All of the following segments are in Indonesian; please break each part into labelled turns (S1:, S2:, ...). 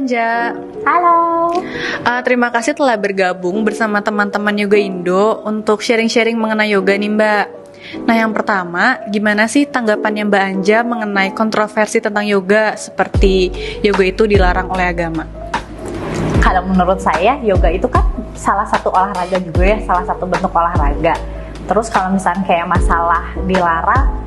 S1: Anja.
S2: Halo.
S1: Terima kasih telah bergabung bersama teman-teman Yoga Indo untuk sharing-sharing mengenai yoga nih Mbak. Nah yang pertama, gimana sih tanggapannya Mbak Anja mengenai kontroversi tentang yoga seperti yoga itu dilarang oleh agama?
S2: Kalau menurut saya yoga itu kan salah satu olahraga juga ya, salah satu bentuk olahraga. Terus kalau misalnya kayak masalah dilarang,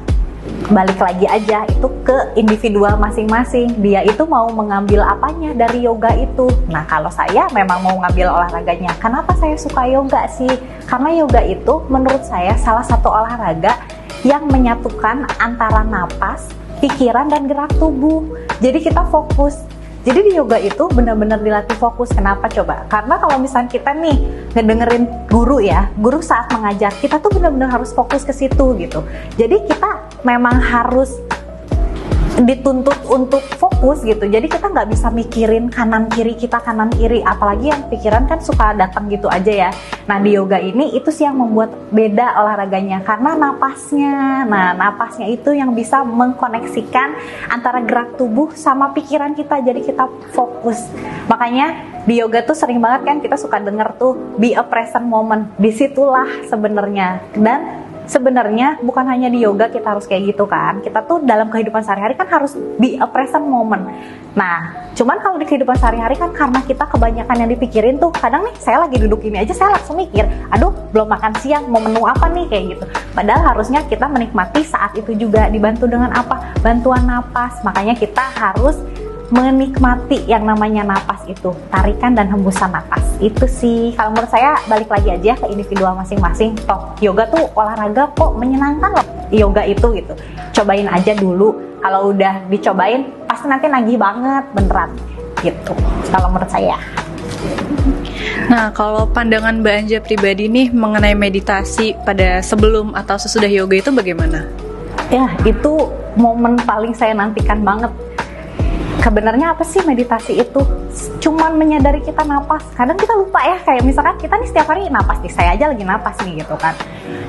S2: balik lagi aja itu ke individual masing-masing. Dia itu mau mengambil apanya dari yoga itu. Nah kalau saya memang mau ngambil olahraganya. Kenapa saya suka yoga sih? Karena yoga itu menurut saya salah satu olahraga yang menyatukan antara napas, pikiran, dan gerak tubuh. Jadi kita fokus. Jadi di yoga itu benar-benar dilatih fokus. Kenapa coba? Karena kalau misalnya kita nih ngedengerin guru ya, guru saat mengajar, kita tuh benar-benar harus fokus ke situ gitu. Jadi kita memang harus dituntut untuk fokus gitu. Jadi kita nggak bisa mikirin kanan kiri kita, kanan kiri, apalagi yang pikiran kan suka datang gitu aja ya. Nah di yoga ini itu sih yang membuat beda olahraganya, karena napasnya. Nah napasnya itu yang bisa mengkoneksikan antara gerak tubuh sama pikiran kita, jadi kita fokus. Makanya di yoga tuh sering banget kan kita suka denger tuh be a present moment. Disitulah sebenarnya. Dan sebenarnya bukan hanya di yoga kita harus kayak gitu kan. Kita tuh dalam kehidupan sehari-hari kan harus be a present moment. Nah, cuman kalau di kehidupan sehari-hari kan karena kita kebanyakan yang dipikirin tuh, kadang nih saya lagi duduk ini aja saya langsung mikir, aduh belum makan siang, mau menu apa nih, kayak gitu. Padahal harusnya kita menikmati saat itu juga, dibantu dengan apa? Bantuan napas. Makanya kita harus menikmati yang namanya napas itu, tarikan dan hembusan napas. Itu sih kalau menurut saya, balik lagi aja ke individual masing-masing. Toh yoga tuh olahraga kok menyenangkan loh, yoga itu gitu. Cobain aja dulu, kalau udah dicobain pasti nanti nagih banget beneran gitu kalau menurut saya.
S1: Nah kalau pandangan Mbak Anja pribadi nih mengenai meditasi pada sebelum atau sesudah yoga itu bagaimana?
S2: Ya itu momen paling saya nantikan banget. Sebenarnya apa sih meditasi itu? Cuman menyadari kita napas. Kadang kita lupa ya, kayak misalkan kita nih setiap hari napas nih, saya aja lagi napas nih gitu kan.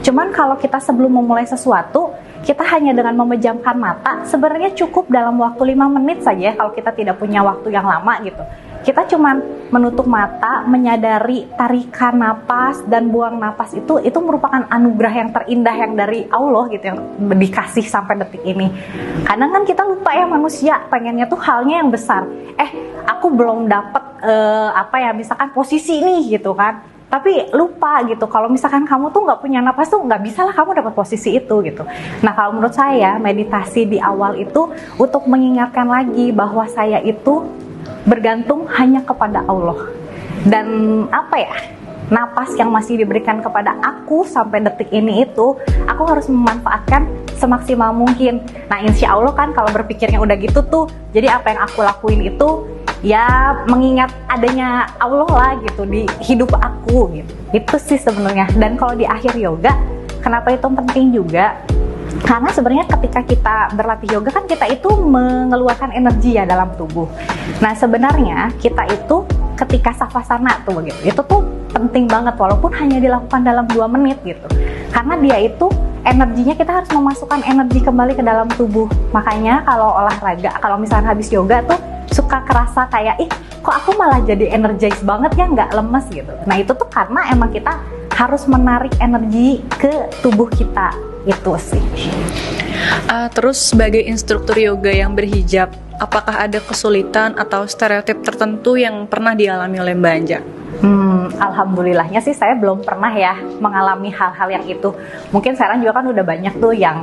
S2: Cuman kalau kita sebelum memulai sesuatu, kita hanya dengan memejamkan mata, sebenarnya cukup dalam waktu 5 menit saja kalau kita tidak punya waktu yang lama gitu. Kita cuman menutup mata, menyadari tarikan napas dan buang napas itu merupakan anugerah yang terindah yang dari Allah gitu, yang dikasih sampai detik ini. Kadang kan kita lupa ya, manusia pengennya tuh halnya yang besar. Aku belum dapet misalkan posisi nih gitu kan. Tapi lupa gitu, kalau misalkan kamu tuh nggak punya napas tuh nggak bisa lah kamu dapat posisi itu gitu. Nah kalau menurut saya meditasi di awal itu untuk mengingatkan lagi bahwa saya itu bergantung hanya kepada Allah. Dan napas yang masih diberikan kepada aku sampai detik ini itu aku harus memanfaatkan semaksimal mungkin. Nah insya Allah kan kalau berpikirnya udah gitu tuh, jadi apa yang aku lakuin itu ya mengingat adanya Allah lah gitu di hidup aku gitu. Itu sih sebenarnya. Dan kalau di akhir yoga, kenapa itu penting juga? Karena sebenarnya ketika kita berlatih yoga kan kita itu mengeluarkan energi ya dalam tubuh. Nah sebenarnya kita itu ketika savasana tuh begitu, itu tuh penting banget walaupun hanya dilakukan dalam 2 menit gitu. Karena dia itu energinya, kita harus memasukkan energi kembali ke dalam tubuh. Makanya kalau olahraga, kalau misalnya habis yoga tuh suka kerasa kayak kok aku malah jadi energize banget ya, nggak lemes gitu. Nah itu tuh karena emang kita harus menarik energi ke tubuh kita. Itu sih.
S1: Terus sebagai instruktur yoga yang berhijab, apakah ada kesulitan atau stereotip tertentu yang pernah dialami oleh Mbak Anja?
S2: Alhamdulillahnya sih saya belum pernah ya mengalami hal-hal yang itu. Mungkin sekarang juga kan udah banyak tuh yang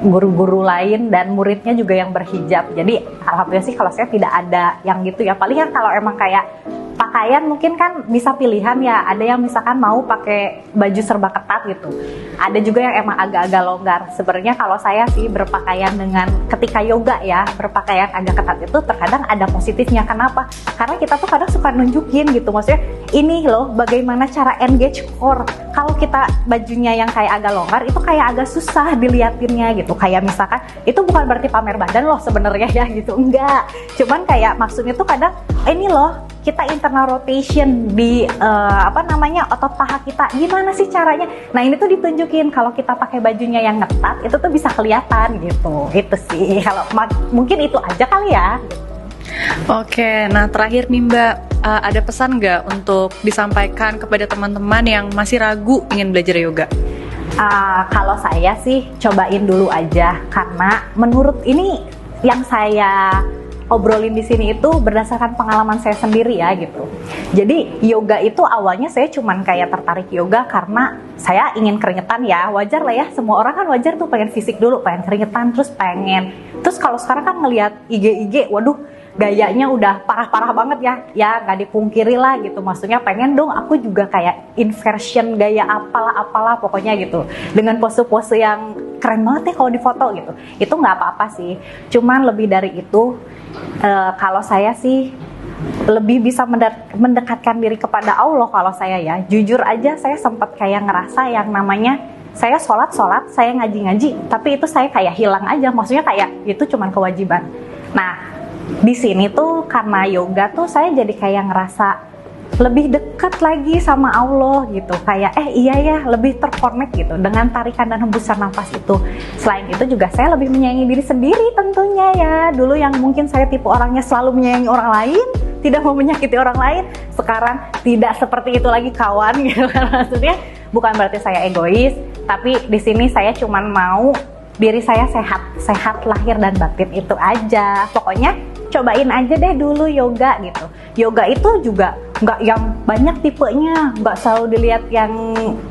S2: guru-guru lain dan muridnya juga yang berhijab. Jadi alhamdulillah sih kalau saya tidak ada yang gitu ya. Paling kan kalau emang kayak pakaian mungkin kan bisa pilihan ya. Ada yang misalkan mau pakai baju serba ketat gitu. Ada juga yang emang agak-agak longgar. Sebenarnya kalau saya sih berpakaian dengan ketika yoga ya, berpakaian agak ketat itu terkadang ada positifnya. Kenapa? Karena kita tuh kadang suka nunjukin gitu. Maksudnya ini loh bagaimana cara engage core. Kalau kita bajunya yang kayak agak longgar itu kayak agak susah diliatinnya gitu. Kayak misalkan itu bukan berarti pamer badan loh sebenarnya ya gitu. Enggak. Cuman kayak maksudnya tuh kadang ini loh kita internal rotation di otot paha kita, gimana sih caranya? Nah ini tuh ditunjukin kalau kita pakai bajunya yang ngetat itu tuh bisa kelihatan gitu. Itu sih kalau mungkin itu aja kali ya.
S1: Oke, nah terakhir nih Mbak, ada pesan nggak untuk disampaikan kepada teman-teman yang masih ragu ingin belajar yoga?
S2: Kalau saya sih cobain dulu aja, karena menurut ini yang saya obrolin di sini itu berdasarkan pengalaman saya sendiri ya gitu. Jadi yoga itu awalnya saya cuman kayak tertarik yoga karena saya ingin keringetan ya, wajar lah ya, semua orang kan wajar tuh pengen fisik dulu, pengen keringetan, terus kalau sekarang kan ngelihat IG, waduh gayanya udah parah-parah banget ya nggak dipungkiri lah gitu, maksudnya pengen dong aku juga kayak inversion gaya apalah pokoknya gitu, dengan pose-pose yang keren banget ya kalau di foto gitu. Itu nggak apa-apa sih, cuman lebih dari itu kalau saya sih lebih bisa mendekatkan diri kepada Allah. Kalau saya ya jujur aja, saya sempat kayak ngerasa yang namanya saya sholat, saya ngaji, tapi itu saya kayak hilang aja, maksudnya kayak itu cuman kewajiban. Nah di sini tuh karena yoga tuh saya jadi kayak ngerasa lebih dekat lagi sama Allah gitu, kayak iya ya, lebih terkonek gitu dengan tarikan dan hembusan nafas itu. Selain itu juga saya lebih menyayangi diri sendiri tentunya ya. Dulu yang mungkin saya tipe orangnya selalu menyayangi orang lain, tidak mau menyakiti orang lain, sekarang tidak seperti itu lagi kawan gitu kan. Maksudnya bukan berarti saya egois, tapi di sini saya cuman mau diri saya sehat lahir dan batin, itu aja. Pokoknya cobain aja deh dulu yoga gitu. Yoga itu juga nggak yang banyak tipenya, nggak selalu dilihat yang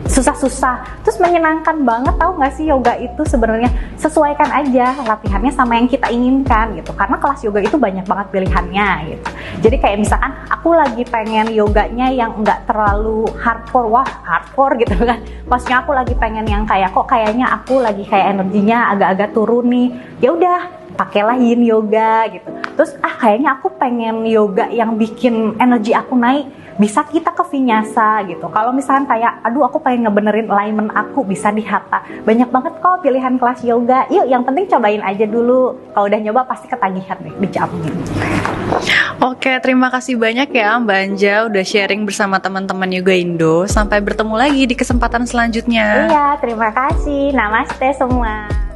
S2: susah-susah, terus menyenangkan banget. Tahu nggak sih, yoga itu sebenarnya sesuaikan aja latihannya sama yang kita inginkan gitu, karena kelas yoga itu banyak banget pilihannya gitu. Jadi kayak misalkan aku lagi pengen yoganya yang nggak terlalu hardcore gitu kan, maksudnya aku lagi pengen yang kayak kok kayaknya aku lagi kayak energinya agak-agak turun nih, ya udah pakailah yin yoga gitu. Terus kayaknya aku pengen yoga yang bikin energi aku naik, bisa kita ke vinyasa gitu. Kalau misalkan kayak aduh aku pengen ngebenerin alignment aku, bisa di hatha. Banyak banget kok pilihan kelas yoga. Yuk, yang penting cobain aja dulu. Kalau udah nyoba pasti ketagihan deh, dijamin.
S1: Oke, terima kasih banyak ya Mbak Anja udah sharing bersama teman-teman Yoga Indo. Sampai bertemu lagi di kesempatan selanjutnya.
S2: Iya, terima kasih. Namaste semua.